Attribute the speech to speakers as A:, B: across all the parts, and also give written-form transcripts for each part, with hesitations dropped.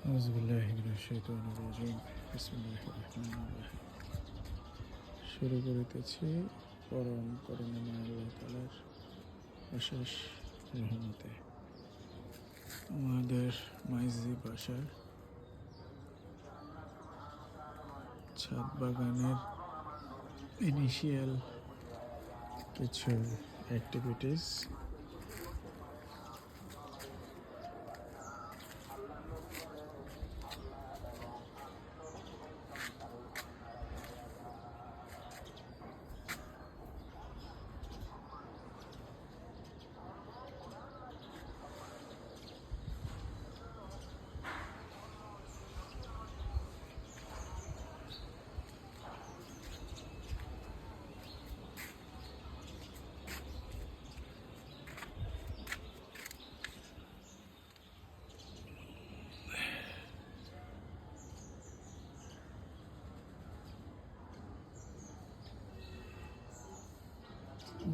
A: أعوذ بالله من الشيطان الرجيم بسم الله الرحمن الرحيم শুরু করিতেছি পরম করুণাময় আল্লাহ তাআলার অশেষ রহমতে। আমাদের মাইজি বাসার ছাদ বাগানের ইনিশিয়াল কিছু অ্যাক্টিভিটিস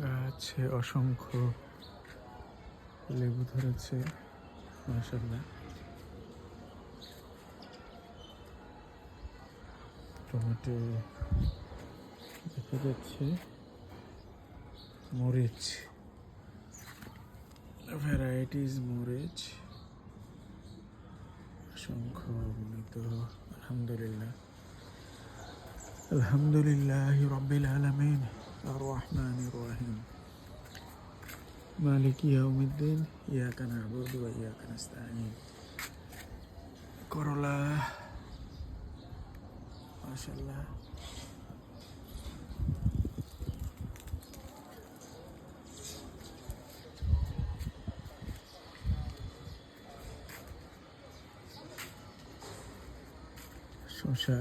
A: গাছে অসংখ্য লেবু ধরেছে মাশাআল্লাহ। টমেটো দেখা যাচ্ছে, মরিচ, ভ্যারাইটিস মরিচ অসংখ্য অগণিত। আলহামদুলিল্লাহ আলহামদুলিল্লাহ রাব্বিল আলামিন আর রহমানির রহিম মালিকি ইয়াউমিদ্দিন ইয়াকা না'বুদু ওয়া ইয়াকা নাস্তাঈন। করলা মাশাআল্লাহ, শসা